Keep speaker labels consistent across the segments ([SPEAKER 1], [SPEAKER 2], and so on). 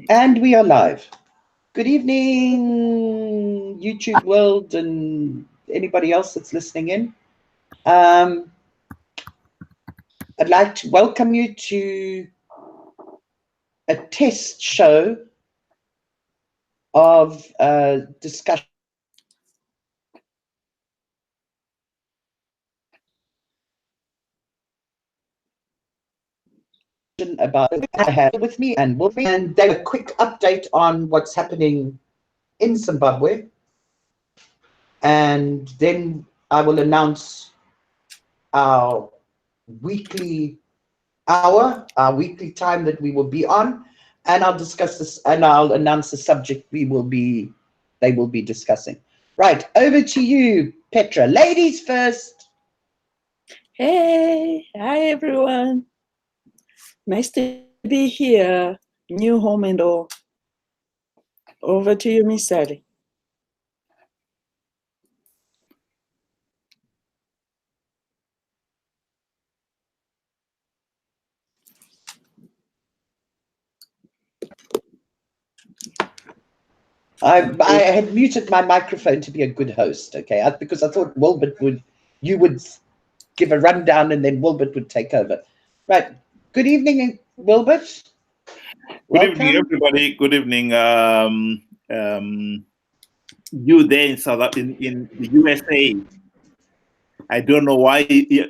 [SPEAKER 1] And we are live. Good evening, YouTube world, and anybody else that's listening in. Um, I'd like to welcome you to a test show of discussion about I have with me and Wolfie, and they a quick update on what's happening in Zimbabwe, and then I will announce our weekly our weekly time that we will be on, and I'll discuss this and I'll announce the subject they will be discussing. Right, over to you, Petra. Ladies first.
[SPEAKER 2] Hey, hi everyone. Nice to be here. New home and all. Over to you, Miss Sally.
[SPEAKER 1] I had muted my microphone to be a good host, okay? Because I thought you would give a rundown and then Wilbert would take over. Right. Good evening, Wilbert.
[SPEAKER 3] Good evening,
[SPEAKER 1] Welcome.
[SPEAKER 3] everybody. Good evening, you there in the USA. I don't know why.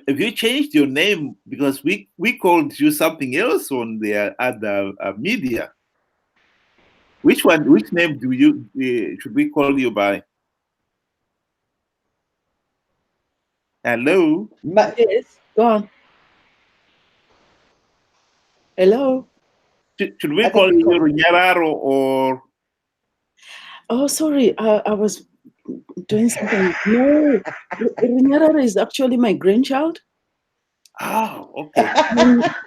[SPEAKER 3] Have you changed your name? Because we called you something else on the other media. Which one? Which name do you should we call you by? Hello.
[SPEAKER 2] Yes, go on. Hello.
[SPEAKER 3] Should we call you Runyararo or?
[SPEAKER 2] Oh, sorry. I was doing something. No, Rinyarara is actually my grandchild.
[SPEAKER 3] Oh, okay.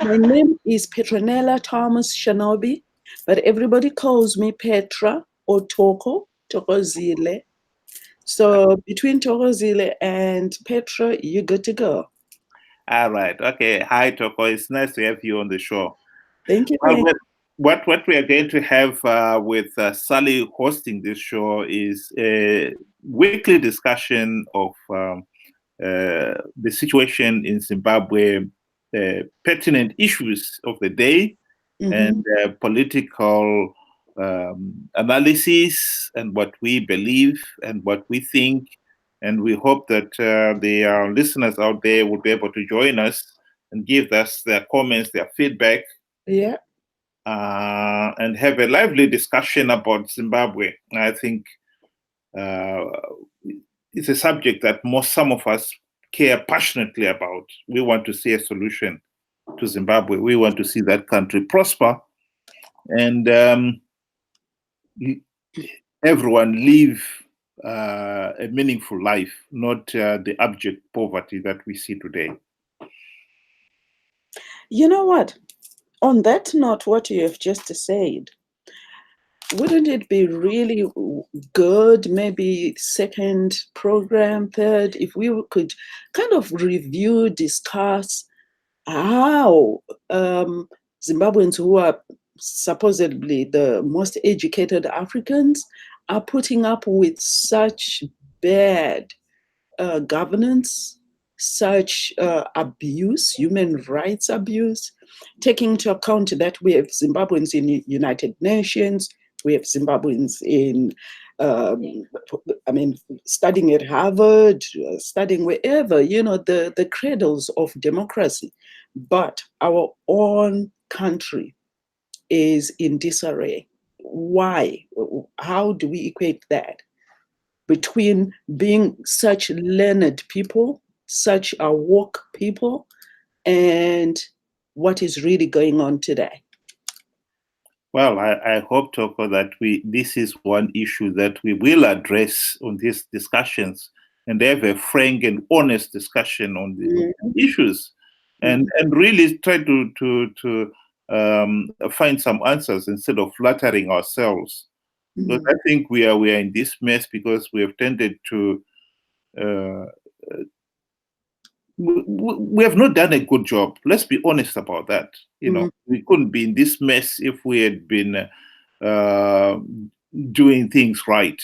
[SPEAKER 2] My name is Petronella Thomas Shanobi, but everybody calls me Petra or Tokozile. So between Tokozile and Petra, you're good to go.
[SPEAKER 3] All right. Okay. Hi, Toko. It's nice to have you on the show.
[SPEAKER 2] Thank you.
[SPEAKER 3] Well, what we are going to have with Sally hosting this show is a weekly discussion of the situation in Zimbabwe, pertinent issues of the day, and political analysis, and what we believe and what we think. And we hope that the listeners out there will be able to join us and give us their comments, their feedback.
[SPEAKER 2] Yeah.
[SPEAKER 3] And have a lively discussion about Zimbabwe. I think it's a subject that some of us care passionately about. We want to see a solution to Zimbabwe. We want to see that country prosper, and everyone live a meaningful life, not the abject poverty that we see today.
[SPEAKER 2] You know what? On that note, what you have just said, wouldn't it be really good, maybe second program, third, if we could kind of review, discuss how Zimbabweans, who are supposedly the most educated Africans, are putting up with such bad governance, such abuse, human rights abuse, taking into account that we have Zimbabweans in the United Nations, we have Zimbabweans in, studying at Harvard, studying wherever, the cradles of democracy. But our own country is in disarray. Why? How do we equate that between being such learned people, such woke people, and what is really going on today?
[SPEAKER 3] Well, I hope, Toko, that this is one issue that we will address on these discussions and have a frank and honest discussion on the issues, and really try to find some answers instead of flattering ourselves. Because I think we are in this mess because we have tended to we have not done a good job. Let's be honest about that. We couldn't be in this mess if we had been uh, doing things right.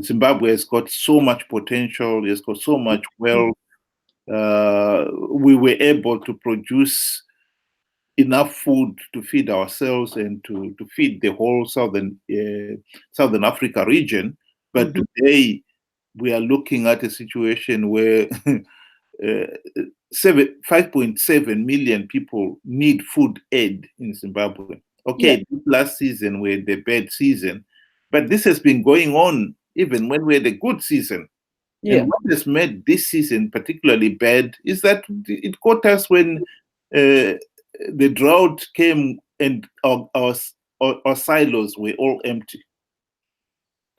[SPEAKER 3] Zimbabwe has got so much potential, it's got so much wealth. We were able to produce enough food to feed ourselves and to feed the whole Southern Africa region. But today we are looking at a situation where 5.7 million people need food aid in Zimbabwe. Okay, last season we had the bad season, but this has been going on even when we had a good season. And what has made this season particularly bad is that it caught us when the drought came and our silos were all empty.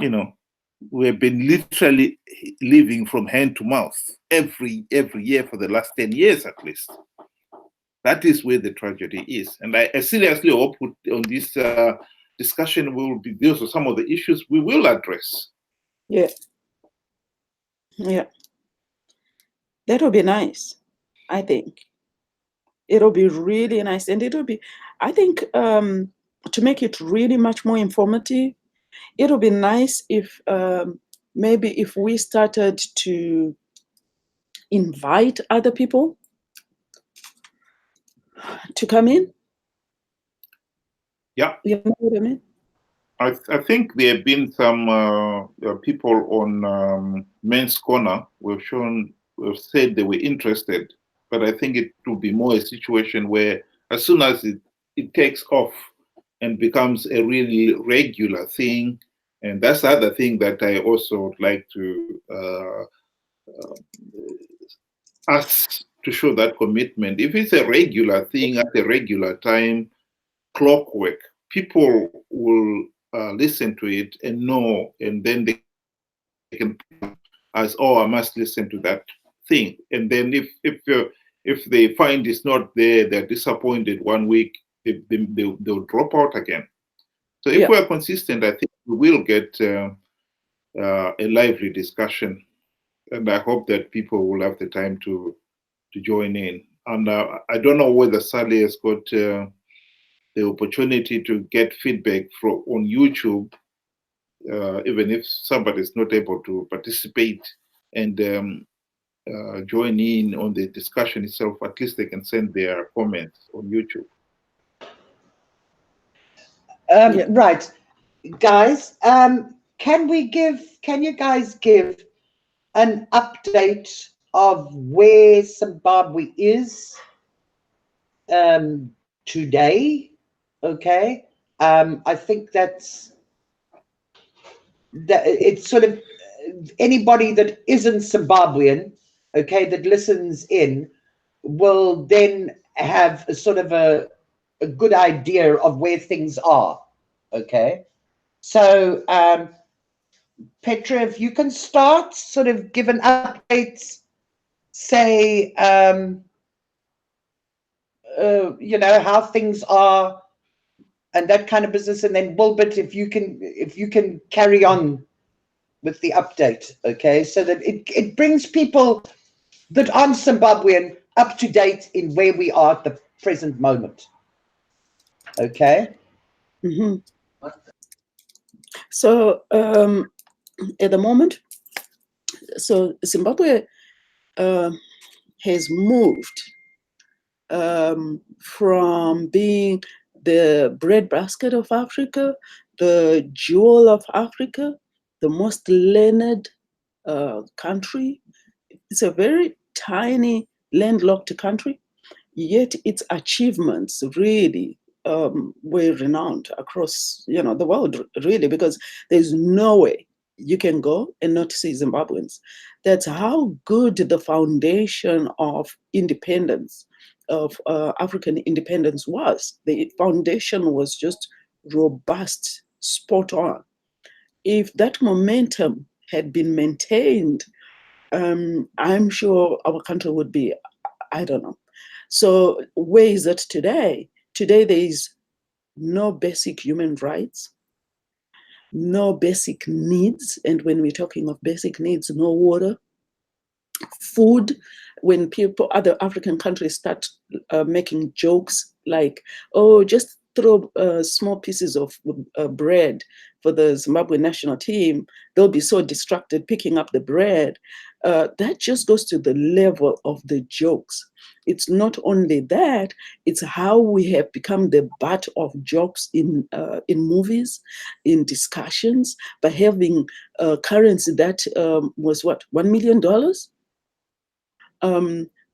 [SPEAKER 3] You know, we have been literally living from hand to mouth every year for the last 10 years at least. That is where the tragedy is. And I seriously hope on this discussion will be those are some of the issues we will address.
[SPEAKER 2] Yeah. That would be nice, I think. It'll be really nice. And it'll be, I think, to make it really much more informative, it'll be nice if maybe if we started to invite other people to come in.
[SPEAKER 3] Yeah.
[SPEAKER 2] You know what I mean?
[SPEAKER 3] I think there have been some people on Men's Corner who have said they were interested, but I think it will be more a situation where as soon as it takes off and becomes a really regular thing, and that's the other thing that I also would like to ask to show that commitment. If it's a regular thing at a regular time, clockwork, people will listen to it and know, and then they can as, oh, I must listen to that thing. And then if they find it's not there, they're disappointed 1 week, they'll drop out again. So if we're consistent, I think we will get a lively discussion, and I hope that people will have the time to join in. And I don't know whether Sally has got the opportunity to get feedback on YouTube, even if somebody is not able to participate and join in on the discussion itself, at least they can send their comments on YouTube.
[SPEAKER 1] Right, guys, can you guys give an update of where Zimbabwe is today? Okay, I think that it's sort of anybody that isn't Zimbabwean, okay, that listens in will then have a sort of a good idea of where things are. Okay, so Petra, if you can start, sort of give an update, say, you know, how things are and that kind of business, and then Wilbert, if you can carry on with the update, okay, so that it brings people that aren't Zimbabwean up to date in where we are at the present moment. Okay.
[SPEAKER 2] So at the moment, so Zimbabwe has moved from being the breadbasket of Africa, the jewel of Africa, the most learned country. It's a very tiny landlocked country, yet its achievements really were renowned across, you know, the world, really, because there's no way you can go and not see Zimbabweans. That's how good the foundation of independence, of African independence was. The foundation was just robust, spot on. If that momentum had been maintained, I'm sure our country would be, I don't know. So where is it today? Today there is no basic human rights, no basic needs. And when we're talking of basic needs, no water, food. When people, other African countries start making jokes like, oh, just throw small pieces of bread for the Zimbabwe national team, they'll be so distracted picking up the bread. That just goes to the level of the jokes. It's not only that, it's how we have become the butt of jokes in movies, in discussions, by having currency that was what, $1 million?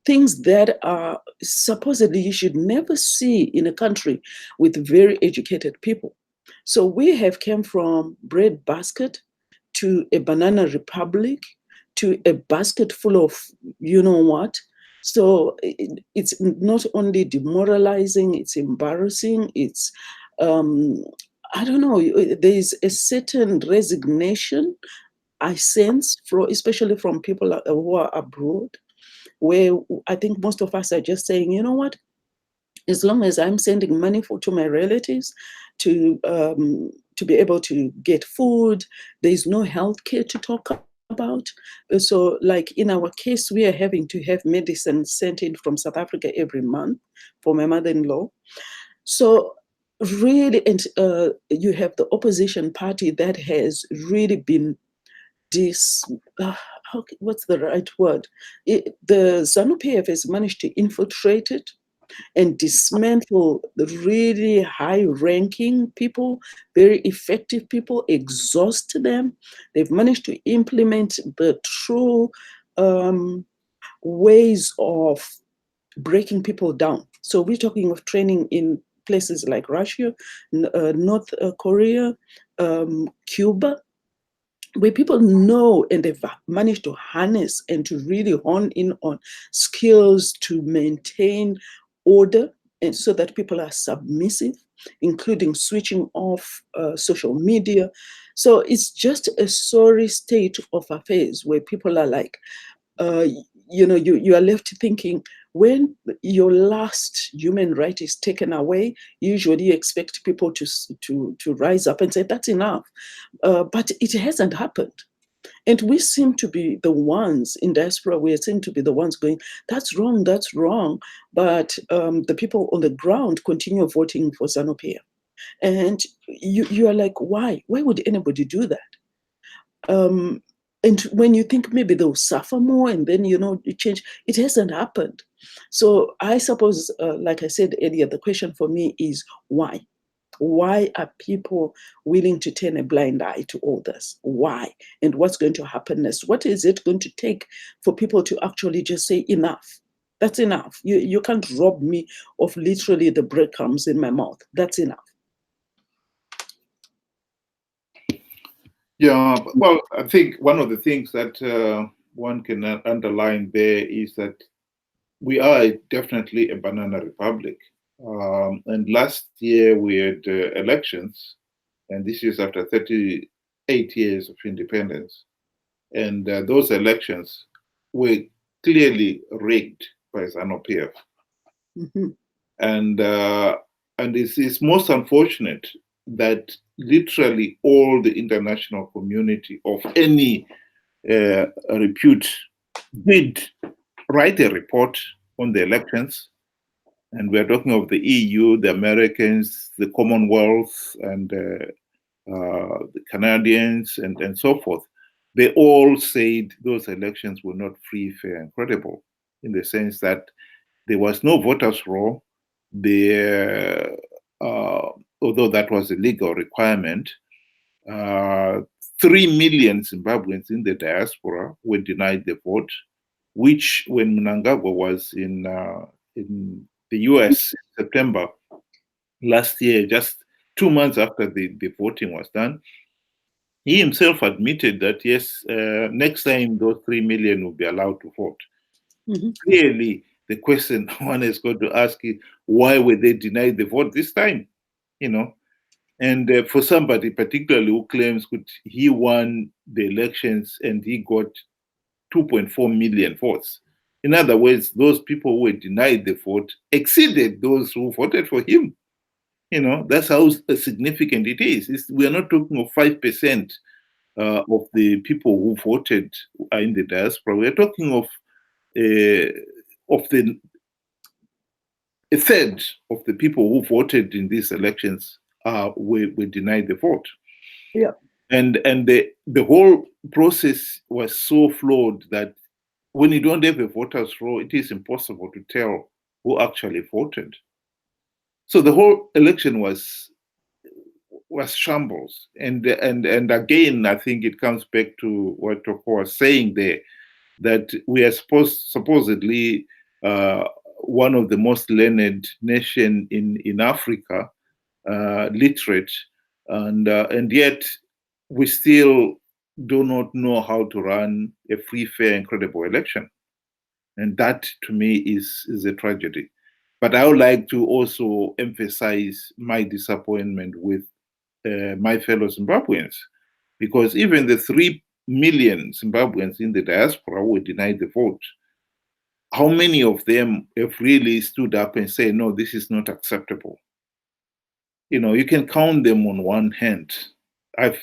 [SPEAKER 2] Things that are supposedly you should never see in a country with very educated people. So we have come from bread basket to a banana republic to a basket full of you know what. So it's not only demoralizing, it's embarrassing, it's I don't know, there's a certain resignation I sense, especially from people who are abroad, where I think most of us are just saying, you know what, as long as I'm sending money to my relatives to be able to get food, there's no health care to talk about. So like in our case, we are having to have medicine sent in from South Africa every month for my mother-in-law. So really, and you have the opposition party that has really been what's the right word? The ZANU-PF has managed to infiltrate it and dismantle the really high-ranking people, very effective people, exhaust them. They've managed to implement the true ways of breaking people down. So we're talking of training in places like Russia, North Korea, Cuba, where people know and they've managed to harness and to really hone in on skills to maintain order, and so that people are submissive, including switching off social media. So it's just a sorry state of affairs where people are like, you are left thinking, when your last human right is taken away, usually you expect people to rise up and say, that's enough. But it hasn't happened. And we seem to be the ones in diaspora, we seem to be the ones going, that's wrong, that's wrong. But the people on the ground continue voting for ZANU-PF. And you are like, why? Why would anybody do that? And when you think maybe they'll suffer more and then, you change, it hasn't happened. So I suppose, like I said earlier, the question for me is why? Why are people willing to turn a blind eye to all this? Why? And what's going to happen next? What is it going to take for people to actually just say, enough? That's enough. You can't rob me of literally the breadcrumbs in my mouth. That's enough.
[SPEAKER 3] Yeah, well, I think one of the things that one can underline there is that we are definitely a banana republic. And last year we had elections, and this is after 38 years of independence. And those elections were clearly rigged by ZANU-PF.
[SPEAKER 2] Mm-hmm.
[SPEAKER 3] And it's most unfortunate that literally all the international community of any repute did write a report on the elections. And we're talking of the EU, the Americans, the Commonwealth, and the Canadians, and so forth. They all said those elections were not free, fair, and credible, in the sense that there was no voters' roll. Although that was a legal requirement, 3 million Zimbabweans in the diaspora were denied the vote, which, when Mnangagwa was in the US in September last year, just 2 months after the voting was done, he himself admitted that, yes, next time those 3 million will be allowed to vote. Mm-hmm. Clearly, the question one is going to ask is, why were they denied the vote this time? And for somebody particularly who claims he won the elections and he got 2.4 million votes. In other words, those people who were denied the vote exceeded those who voted for him. That's how significant it is. We are not talking of 5% of the people who voted in the diaspora. We are talking of the a third of the people who voted in these elections were denied the vote.
[SPEAKER 2] Yeah.
[SPEAKER 3] And the whole process was so flawed that when you don't have a voters' roll, it is impossible to tell who actually voted. So the whole election was shambles. And again, I think it comes back to what Toko was saying there, that we are supposedly one of the most learned nation in Africa, literate, and yet we still do not know how to run a free, fair, and credible election. And that, to me, is a tragedy. But I would like to also emphasize my disappointment with my fellow Zimbabweans, because even the 3 million Zimbabweans in the diaspora were denied the vote. How many of them have really stood up and said, no, this is not acceptable? You know, you can count them on one hand. I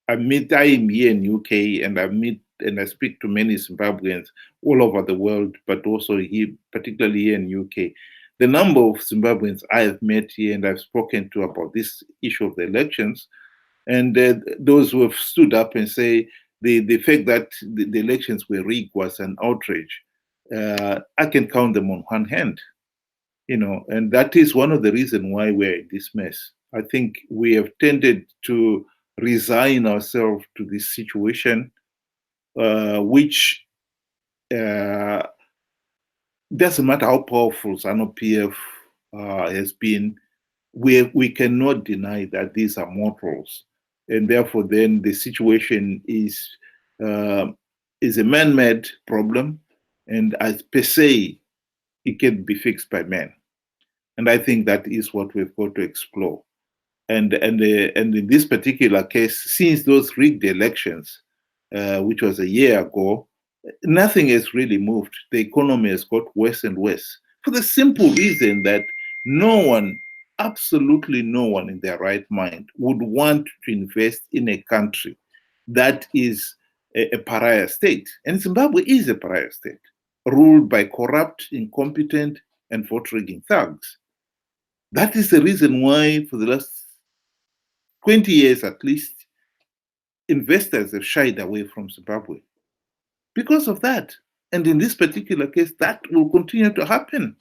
[SPEAKER 3] am here in UK, and I speak to many Zimbabweans all over the world, but also here, particularly here in UK. The number of Zimbabweans I have met here and I've spoken to about this issue of the elections, and those who have stood up and say the fact that the elections were rigged was an outrage, I can count them on one hand. You know, and that is one of the reasons why we're in this mess. I think we have tended to resign ourselves to this situation, which doesn't matter how powerful ZANU PF has been, we cannot deny that these are mortals, and therefore then the situation is a man-made problem, and as per se, it can be fixed by men. And I think that is what we've got to explore. And in this particular case, since those rigged elections, which was a year ago, nothing has really moved. The economy has got worse and worse, for the simple reason that no one, absolutely no one in their right mind would want to invest in a country that is a pariah state. And Zimbabwe is a pariah state, ruled by corrupt, incompetent, and vote-rigging thugs. That is the reason why, for the last 20 years at least, investors have shied away from Zimbabwe because of that. And in this particular case, that will continue to happen.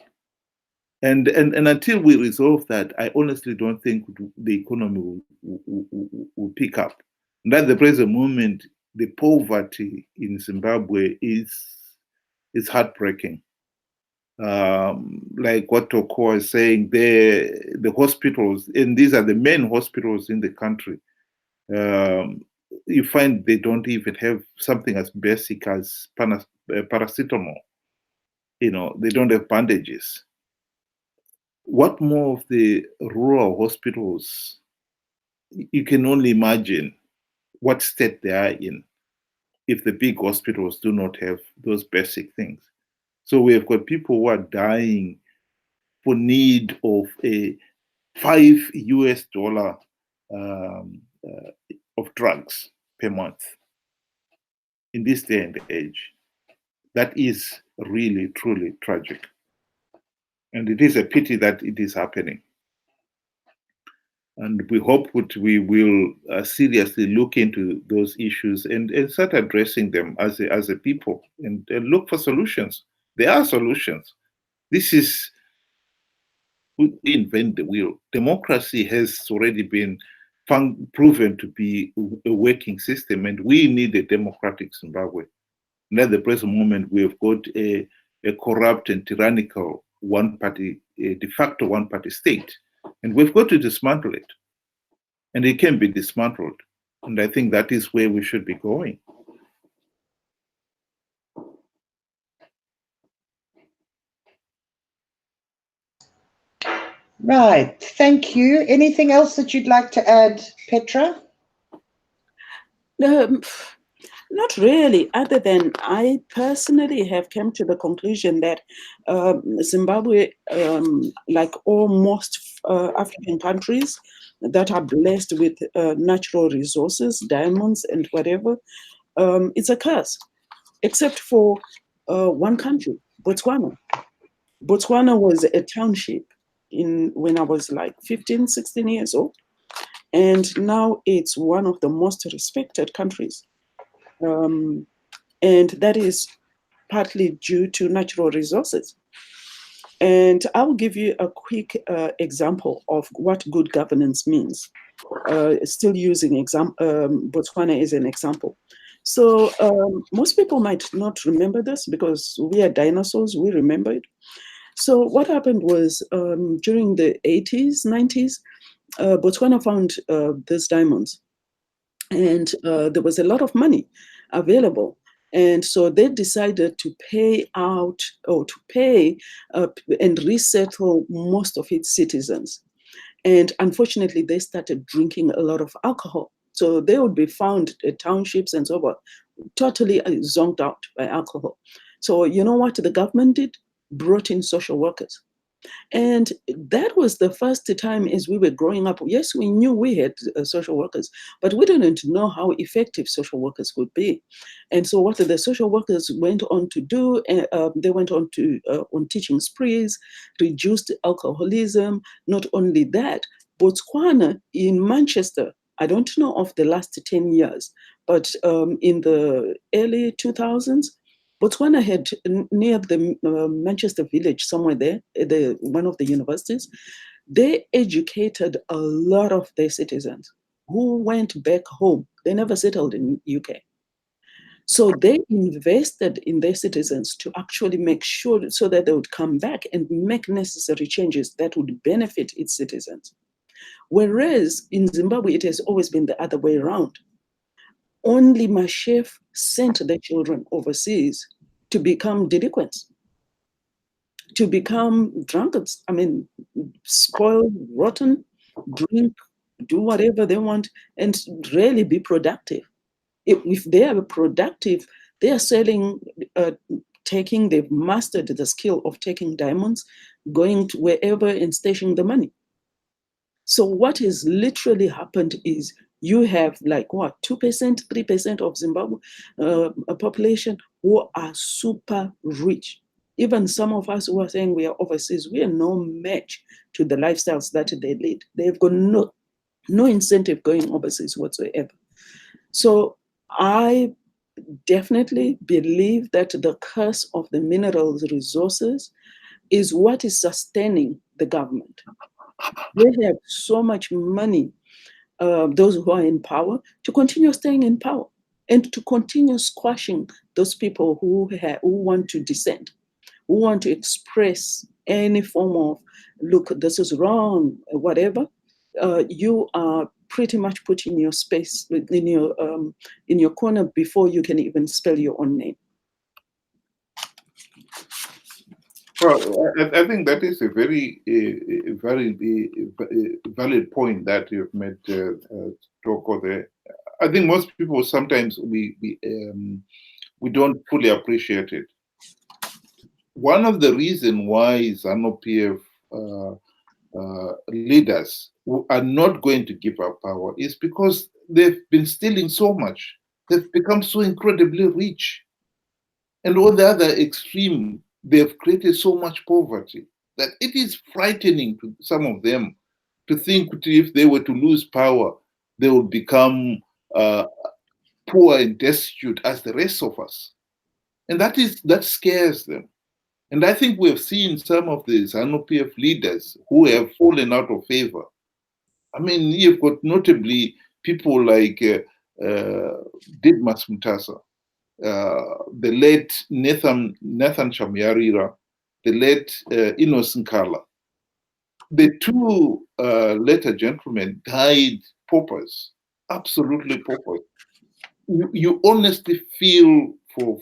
[SPEAKER 3] And until we resolve that, I honestly don't think the economy will pick up. And at the present moment, the poverty in Zimbabwe is heartbreaking. Like what Toko was saying, the hospitals, and these are the main hospitals in the country, you find they don't even have something as basic as paracetamol. You know, they don't have bandages. What more of the rural hospitals? You can only imagine what state they are in if the big hospitals do not have those basic things. So we have got people who are dying for need of a $5 of drugs per month in this day and age. That is really, truly tragic. And it is a pity that it is happening. And we hope that we will seriously look into those issues and start addressing them as a people and look for solutions. There are solutions. This is, we invent the wheel. Democracy has already been proven to be a working system, and we need a democratic Zimbabwe. And at the present moment, we have got a corrupt and tyrannical one-party, de facto one-party state, and we've got to dismantle it. And it can be dismantled. And I think that is where we should be going.
[SPEAKER 1] Right. Thank you. Anything else that you'd like to add, Petra?
[SPEAKER 2] Not really, other than I personally have come to the conclusion that Zimbabwe, like almost African countries that are blessed with natural resources, diamonds and whatever, it's a curse, except for one country, Botswana. Botswana was a township when I was like 15, 16 years old. And now it's one of the most respected countries. And that is partly due to natural resources. And I'll give you a quick example of what good governance means, still using Botswana as an example. So most people might not remember this because we are dinosaurs, we remember it. So what happened was during the 80s, 90s, Botswana found these diamonds, and there was a lot of money available. And so they decided to pay out or to pay and resettle most of its citizens. And unfortunately, they started drinking a lot of alcohol. So they would be found at townships and so forth, totally zonked out by alcohol. So you know what the government did? Brought in social workers. And that was the first time as we were growing up. Yes, we knew we had social workers, but we didn't know how effective social workers could be. And so what the social workers went on to do, they went on to on teaching sprees, reduced alcoholism. Not only that, Botswana in Manchester, I don't know of the last 10 years, but in the early 2000s, Botswana had near the Manchester village, somewhere there, one of the universities, they educated a lot of their citizens who went back home. They never settled in UK. So they invested in their citizens to actually make sure so that they would come back and make necessary changes that would benefit its citizens. Whereas in Zimbabwe, it has always been the other way around. Only my chef sent their children overseas to become delinquents, to become drunkards. I mean, spoil, rotten, drink, do whatever they want, and really be productive. If they are productive, they are selling, they've mastered the skill of taking diamonds, going to wherever and stashing the money. So what has literally happened is you have like what, 2%, 3% of Zimbabwe population who are super rich. Even some of us who are saying we are overseas, we are no match to the lifestyles that they lead. They've got no incentive going overseas whatsoever. So I definitely believe that the curse of the minerals resources is what is sustaining the government. They have so much money, those who are in power, to continue staying in power and to continue squashing those people who want to dissent, who want to express any form of, look, this is wrong, whatever. You are pretty much put in your space, in your corner before you can even spell your own name.
[SPEAKER 3] Well, I think that is a very valid point that you've made, Toko, there. I think most people sometimes we don't fully appreciate it. One of the reasons why ZANU-PF leaders are not going to give up power is because they've been stealing so much. They've become so incredibly rich. And on the other extreme, they've created so much poverty that it is frightening to some of them to think if they were to lose power, they would become poor and destitute as the rest of us. And that scares them. And I think we have seen some of the ZANU-PF leaders who have fallen out of favor. I mean, you've got notably people like Didmas Mutasa, the late Nathan Chamyarira, the late Enos Nkala. The two later gentlemen died paupers, absolutely paupers. You honestly feel for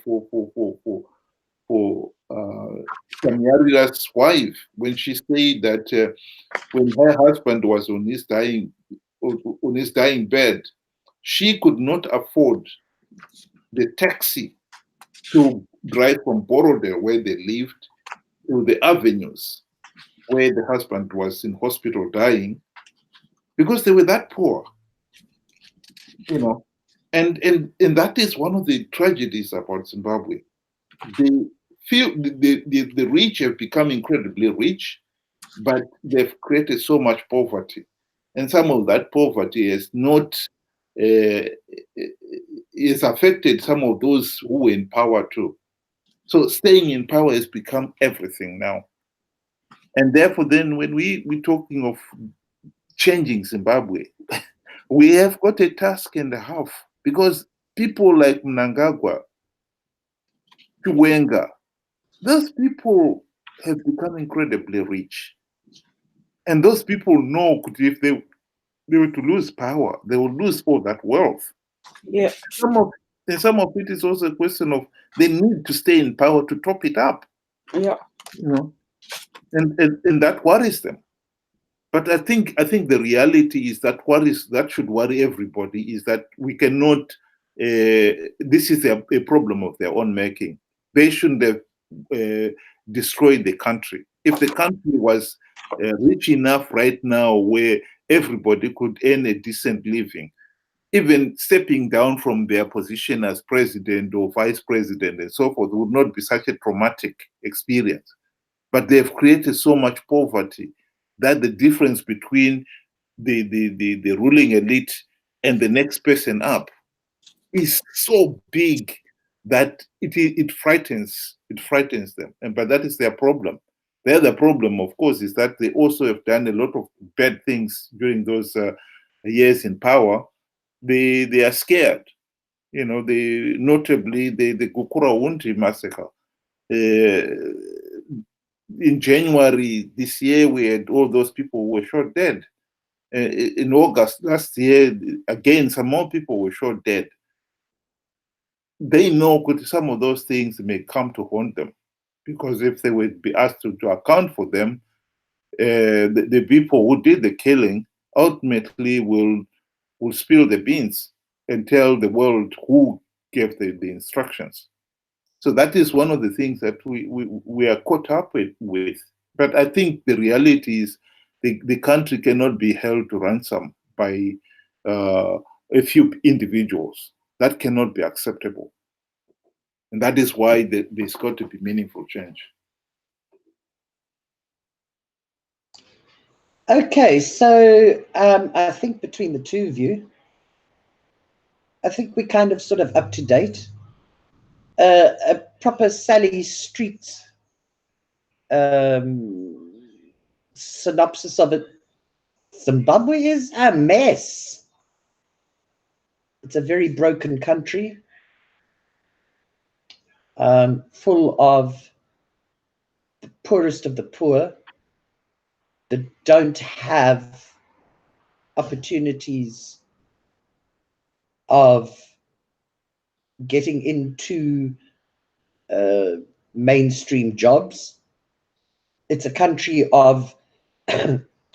[SPEAKER 3] Chamyarira's wife when she said that when her husband was on his dying bed, she could not afford the taxi to drive from Borodale, where they lived, to the avenues where the husband was in hospital dying, because they were that poor, you know. And that is one of the tragedies about Zimbabwe. The the rich have become incredibly rich, but they've created so much poverty. And some of that poverty has not is affected some of those who were in power too. So staying in power has become everything now. And therefore, then when we're talking of changing Zimbabwe, we have got a task and a half, because people like Mnangagwa, Chiwenga, those people have become incredibly rich. And those people know if they were to lose power, they will lose all that wealth.
[SPEAKER 2] Yeah.
[SPEAKER 3] Some of it is also a question of they need to stay in power to top it up.
[SPEAKER 2] Yeah.
[SPEAKER 3] You know, and that worries them. But I think the reality is that should worry everybody, is that we cannot. This is a problem of their own making. They shouldn't have destroyed the country. If the country was rich enough right now where everybody could earn a decent living, even stepping down from their position as president or vice president and so forth would not be such a traumatic experience. But they've created so much poverty that the difference between the ruling elite and the next person up is so big that it frightens them. And but that is their problem. The other problem, of course, is that they also have done a lot of bad things during those years in power. They are scared. You know, notably the Gukurahundi massacre. In January this year, we had all those people who were shot dead. In August last year, again, some more people were shot dead. They know some of those things may come to haunt them, because if they would be asked to account for them, the people who did the killing ultimately will spill the beans and tell the world who gave the instructions. So that is one of the things that we are caught up with. But I think the reality is the country cannot be held to ransom by a few individuals. That cannot be acceptable. And that is why there's got to be meaningful change.
[SPEAKER 1] Okay, so I think between the two of you, I think we're kind of sort of up to date. A proper Sally Street synopsis of it. Zimbabwe is a mess. It's a very broken country, full of the poorest of the poor that don't have opportunities of getting into mainstream jobs. It's a country of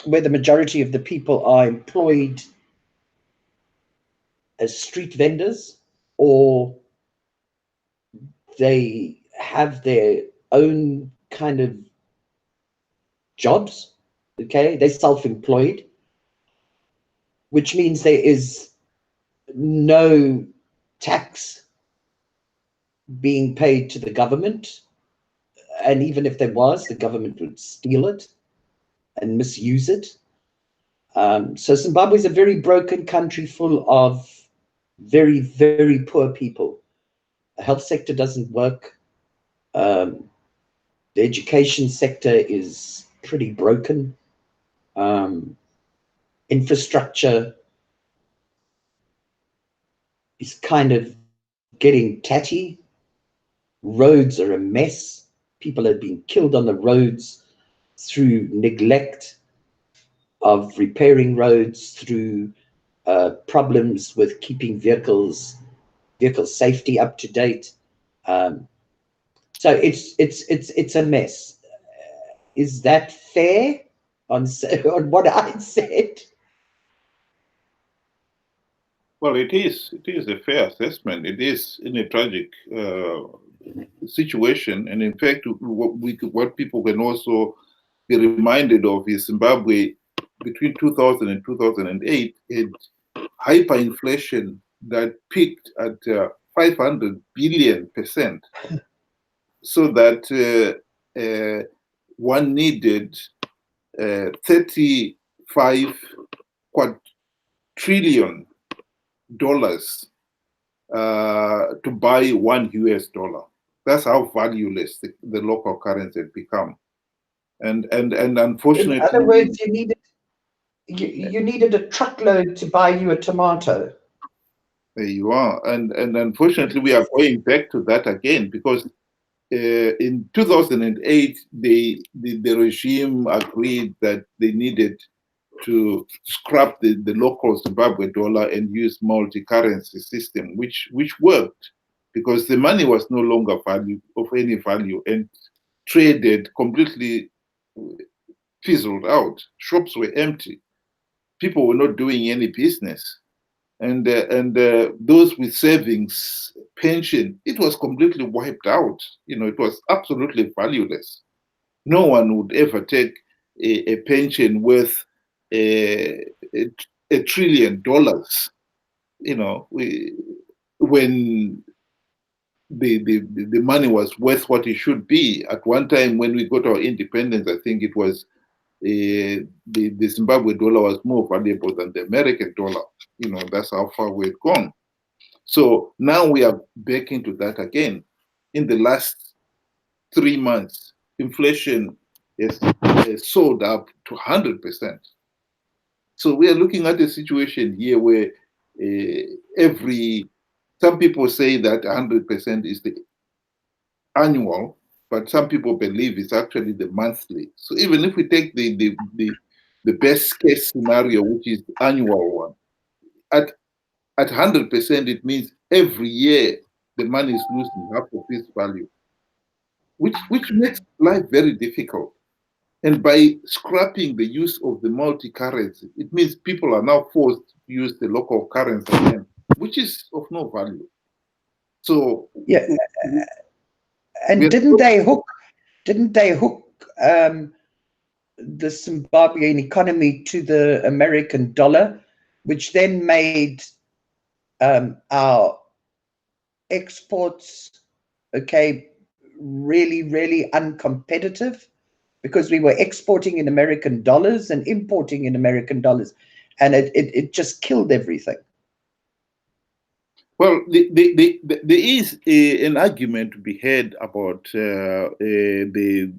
[SPEAKER 1] where the majority of the people are employed as street vendors, or they have their own kind of jobs. Okay, they're self-employed, which means there is no tax being paid to the government. And even if there was, the government would steal it and misuse it. So Zimbabwe is a very broken country full of very, very poor people. The health sector doesn't work. The education sector is pretty broken. Infrastructure is kind of getting tatty. Roads are a mess. People have been killed on the roads through neglect of repairing roads, through problems with keeping vehicle safety up to date. So it's a mess. Is that fair on what I said?
[SPEAKER 3] Well, it is a fair assessment. It is in a tragic situation, and in fact, what people can also be reminded of is Zimbabwe between 2000 and 2008 had hyperinflation that peaked at 500 billion%. so that one needed 35 quadrillion dollars to buy $1. That's how valueless the local currency had become. And unfortunately,
[SPEAKER 1] in other words, you needed a truckload to buy you a tomato.
[SPEAKER 3] there you are. And unfortunately, we are going back to that again, because in 2008, the regime agreed that they needed to scrap the local Zimbabwe dollar and use multi-currency system, which worked, because the money was no longer of any value and traded completely fizzled out. Shops were empty. People were not doing any business. And those with savings, pension, it was completely wiped out. It was absolutely valueless. No one would ever take a pension worth $1 trillion. When the money was worth what it should be. At one time, when we got our independence, I think it was the Zimbabwe dollar was more valuable than the American dollar. That's how far we've gone. So now we are back into that again. In the last 3 months, inflation has soared up to 100%. So we are looking at a situation here where some people say that 100% is the annual, but some people believe it's actually the monthly. So even if we take the best case scenario, which is the annual one, at 100%, it means every year the money is losing half of its value, which makes life very difficult. And by scrapping the use of the multi-currency, it means people are now forced to use the local currency again, which is of no value. So
[SPEAKER 1] yeah, and didn't they hook the Zimbabwean economy to the American dollar, which then made our exports really, really uncompetitive, because we were exporting in American dollars and importing in American dollars, and it just killed everything.
[SPEAKER 3] Well, there is an argument to be had about the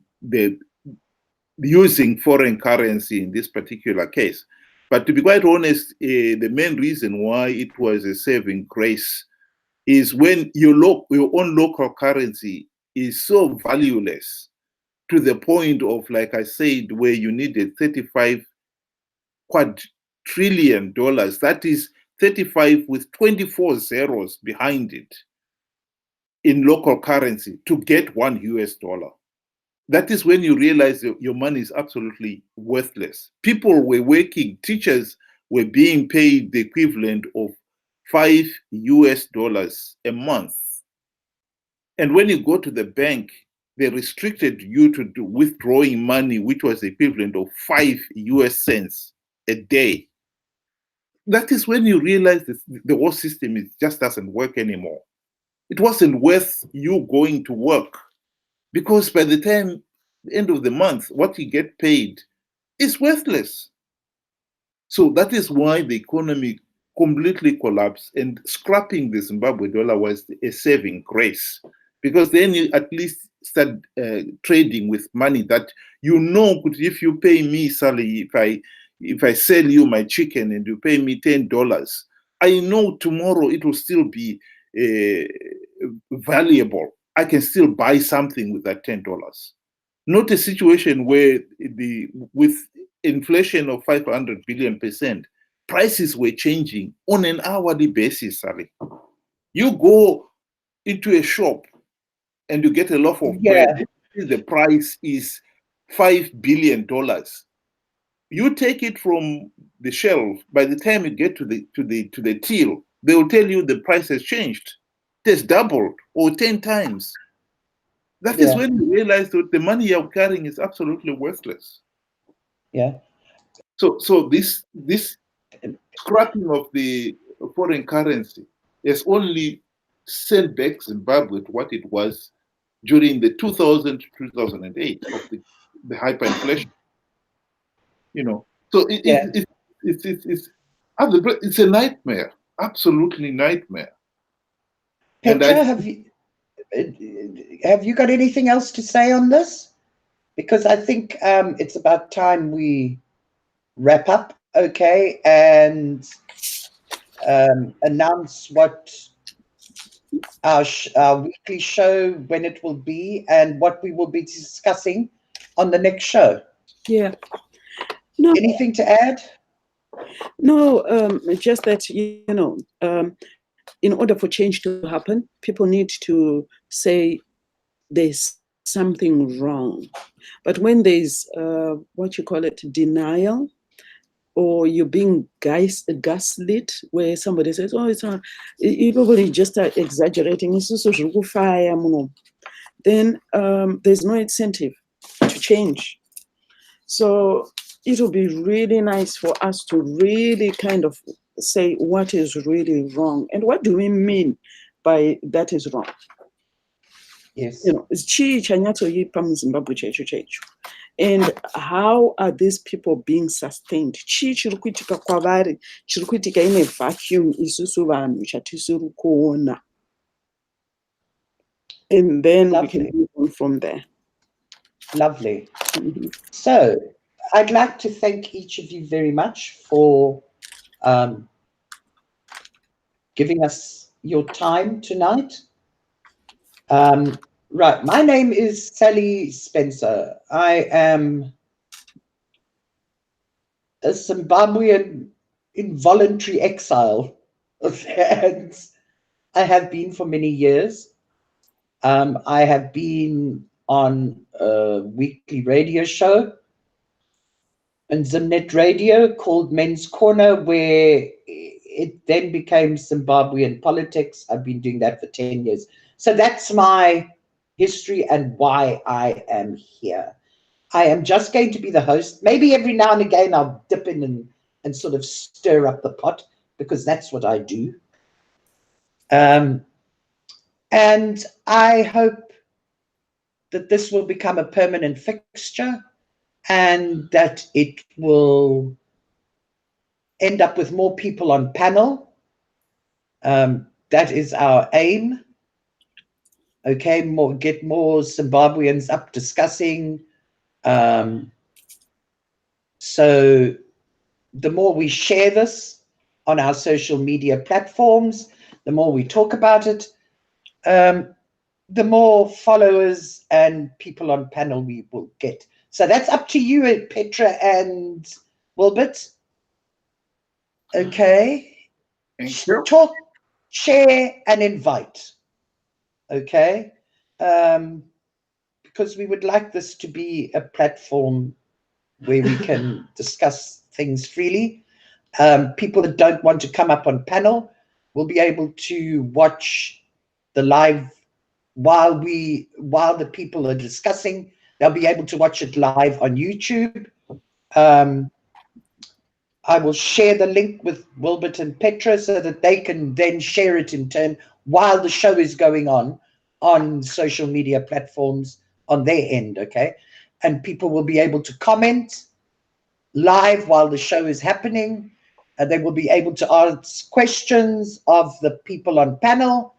[SPEAKER 3] using foreign currency in this particular case. But to be quite honest, the main reason why it was a saving grace is when your own local currency is so valueless, to the point of, like I said, where you needed 35 quadrillion dollars. That is 35 with 24 zeros behind it in local currency to get $1. That is when you realize your money is absolutely worthless. People were working, teachers were being paid the equivalent of $5 a month. And when you go to the bank, they restricted you to withdrawing money, which was the equivalent of 5 US cents a day. That is when you realize that the whole system just doesn't work anymore. It wasn't worth you going to work, because by the time the end of the month, what you get paid is worthless. So that is why the economy completely collapsed, and scrapping the Zimbabwe dollar was a saving grace, because then you at least start trading with money that if you pay me, Sally, if I sell you my chicken and you pay me $10, I know tomorrow it will still be valuable. I can still buy something with that $10. Not a situation where with inflation of 500 billion%, prices were changing on an hourly basis, Sally. You go into a shop and you get a loaf of bread, the price is $5 billion. You take it from the shelf, by the time you get to the till, they will tell you the price has changed. It has doubled or 10 times. That is when you realize that the money you're carrying is absolutely worthless.
[SPEAKER 1] Yeah.
[SPEAKER 3] So this scrapping of the foreign currency has only sent back Zimbabwe to what it was during the 2000 to 2008 of the hyperinflation. You know, so
[SPEAKER 1] Yeah.
[SPEAKER 3] it's a nightmare, absolutely nightmare. And
[SPEAKER 1] Petra, have you got anything else to say on this? Because I think it's about time we wrap up, okay, and announce what our weekly show, when it will be, and what we will be discussing on the next show.
[SPEAKER 2] Yeah. No.
[SPEAKER 1] Anything to add?
[SPEAKER 2] No, just that, in order for change to happen, people need to say there's something wrong. But when there's what you call it, denial, or you're being gaslit, where somebody says, "Oh, it's not," you probably just are exaggerating. Then there's no incentive to change. So it will be really nice for us to really kind of say what is really wrong and what do we mean by that is wrong.
[SPEAKER 1] Yes.
[SPEAKER 2] And how are these people being sustained? In a vacuum, and then we can move on from there.
[SPEAKER 1] Lovely. So I'd like to thank each of you very much for giving us your time tonight. Right, my name is Sally Spencer. I am a Zimbabwean involuntary exile, and I have been for many years. I have been on a weekly radio show on Zimnet Radio called Men's Corner, where it then became Zimbabwean Politics. I've been doing that for 10 years. So that's my history and why I am here. I am just going to be the host. Maybe every now and again I'll dip in and sort of stir up the pot, because that's what I do. And I hope that this will become a permanent fixture and that it will end up with more people on panel. That is our aim. Okay, get more Zimbabweans up discussing. So the more we share this on our social media platforms, the more we talk about it, the more followers and people on panel we will get. So that's up to you, Petra and Wilbert. Okay.
[SPEAKER 3] Thank you.
[SPEAKER 1] Talk, share, and invite. Okay. Because we would like this to be a platform where we can discuss things freely. People that don't want to come up on panel will be able to watch the live while the people are discussing. They'll be able to watch it live on YouTube. I will share the link with Wilbert and Petra so that they can then share it in turn while the show is going on social media platforms on their end, okay? And people will be able to comment live while the show is happening. They will be able to ask questions of the people on panel,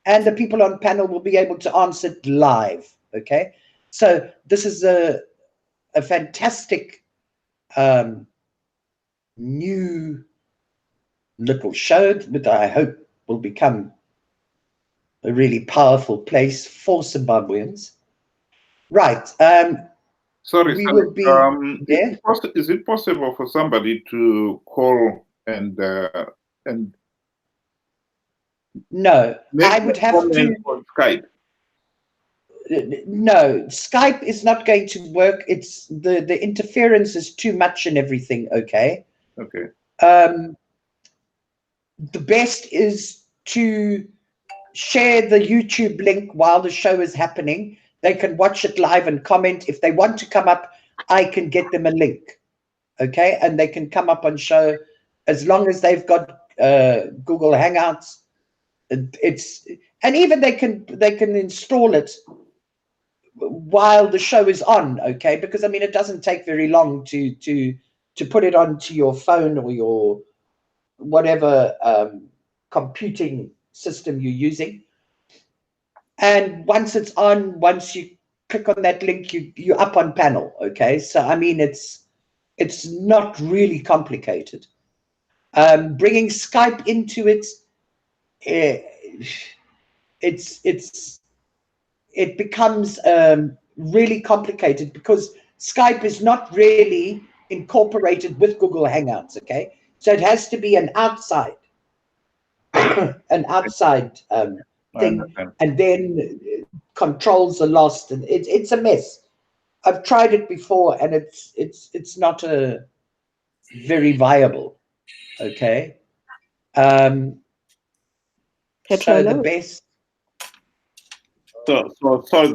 [SPEAKER 1] and the people on panel will be able to answer it live, okay? So this is a fantastic new little show that I hope will become a really powerful place for Zimbabweans. Right.
[SPEAKER 3] Sorry,
[SPEAKER 1] we will be. Yeah?
[SPEAKER 3] Is it possible for somebody to call and
[SPEAKER 1] No, I would have to.
[SPEAKER 3] On Skype.
[SPEAKER 1] No, Skype is not going to work. It's the interference is too much and everything. Okay.
[SPEAKER 3] Okay.
[SPEAKER 1] The best is to share the YouTube link while the show is happening. They can watch it live and comment. If they want to come up, I can get them a link. Okay, and they can come up on show as long as they've got Google Hangouts. And even they can install it while the show is on, okay? Because I mean, it doesn't take very long to put it onto your phone or your whatever computing system you're using. And once it's on, once you click on that link, you're up on panel, okay? So I mean, it's not really complicated. Bringing Skype into it, it becomes really complicated because Skype is not really incorporated with Google Hangouts, okay? So it has to be an outside thing, and then controls are lost, and it's a mess. I've tried it before, and it's not a very viable, okay? So the best.
[SPEAKER 3] So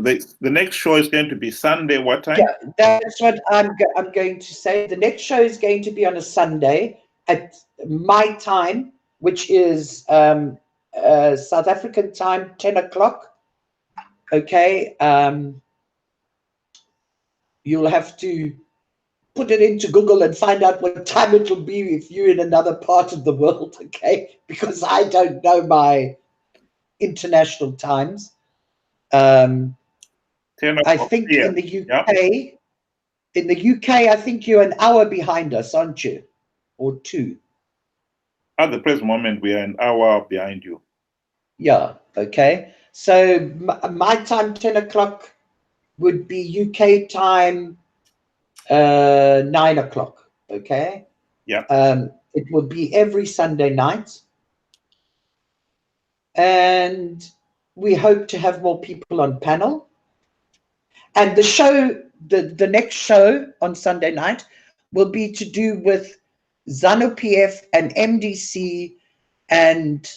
[SPEAKER 3] the next show is going to be Sunday. What time?
[SPEAKER 1] Yeah, that's what I'm going to say. The next show is going to be on a Sunday at my time, which is South African time, 10 o'clock. Okay. You'll have to put it into Google and find out what time it will be if you're in another part of the world, okay? Because I don't know my international times. I think in the UK, I think you're an hour behind us, aren't you? Or two?
[SPEAKER 3] At the present moment, we are an hour behind you.
[SPEAKER 1] Yeah, okay. So my time, 10 o'clock, would be UK time, 9 o'clock, okay?
[SPEAKER 3] Yeah.
[SPEAKER 1] It will be every Sunday night. And we hope to have more people on panel. And the show, the next show on Sunday night will be to do with ZANU PF and MDC and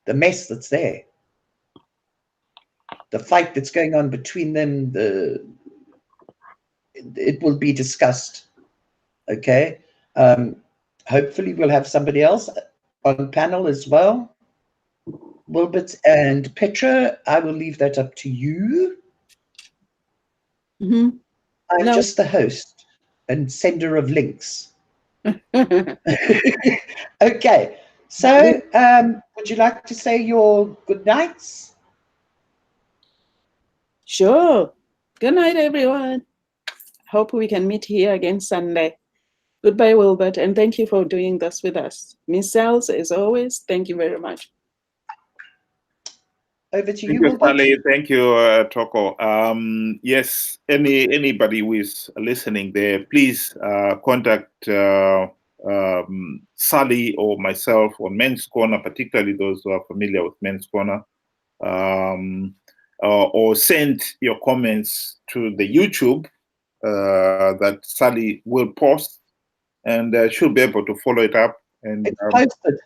[SPEAKER 1] the mess that's there. The fight that's going on between them, it will be discussed. Okay. Hopefully we'll have somebody else on panel as well. Wilbert and Petra, I will leave that up to you.
[SPEAKER 2] Mm-hmm.
[SPEAKER 1] I'm just the host and sender of links. Okay, so would you like to say your good nights?
[SPEAKER 2] Sure. Good night, everyone. Hope we can meet here again Sunday. Goodbye, Wilbert, and thank you for doing this with us. Miss Sels, as always, thank you very much.
[SPEAKER 1] Over to you, Wilbert.
[SPEAKER 3] Sally. Thank you, Toko. Yes, anybody who is listening there, please contact Sally or myself on Men's Corner, particularly those who are familiar with Men's Corner, or send your comments to the YouTube that Sally will post, and she'll be able to follow it up. And
[SPEAKER 1] it's posted.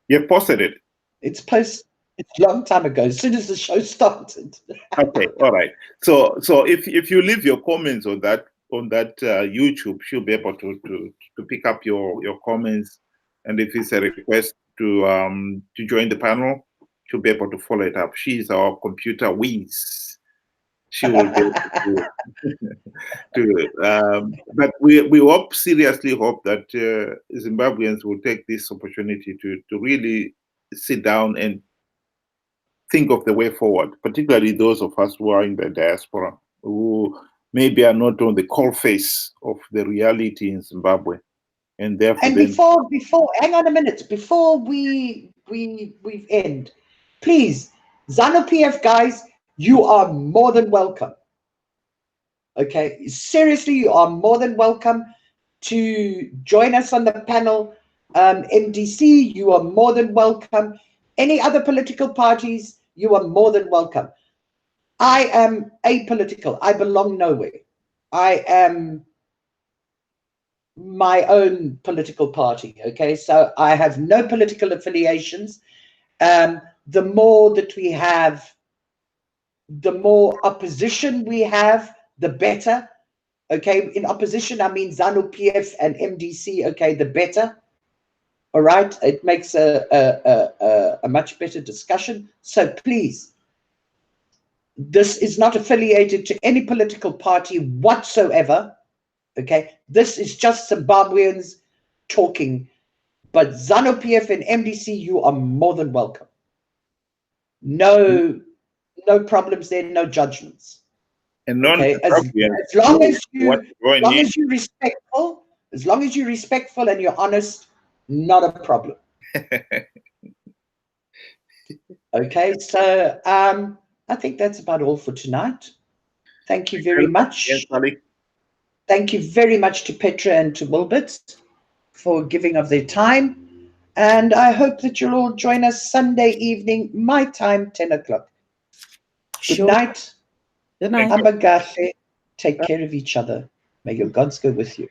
[SPEAKER 3] You've posted it?
[SPEAKER 1] It's posted. It's a long time ago, as soon as the show started.
[SPEAKER 3] Okay, all right. So if you leave your comments on that YouTube, she'll be able to pick up your comments, and if it's a request to join the panel, she'll be able to follow it up. She's our computer whiz. She will be able but we seriously hope that Zimbabweans will take this opportunity to really sit down and think of the way forward, particularly those of us who are in the diaspora, who maybe are not on the coalface of the reality in Zimbabwe. And therefore,
[SPEAKER 1] and before hang on a minute, before we end, please, ZANU PF guys, you are more than welcome. Okay, seriously, you are more than welcome to join us on the panel. MDC, you are more than welcome. Any other political parties, you are more than welcome. I am apolitical. I belong nowhere. I am my own political party, okay? So I have no political affiliations. The more that we have, the more opposition we have, the better, okay? In opposition, I mean ZANU PF and MDC, okay, the better. All right, it makes a much better discussion. So please, This is not affiliated to any political party whatsoever. Okay, this is just Zimbabweans talking. But ZANU-PF and MDC, you are more than welcome. No problems there, no judgments.
[SPEAKER 3] And
[SPEAKER 1] okay, as long as you're respectful and you're honest, not a problem. Okay, so I think that's about all for tonight. Thank you very much.
[SPEAKER 3] Yes,
[SPEAKER 1] Thank you very much to Petra and to Wilbert for giving of their time. And I hope that you'll all join us Sunday evening, my time, 10 o'clock. Good night.
[SPEAKER 2] Good night.
[SPEAKER 1] Ambagahle. Take care of each other. May your gods go with you.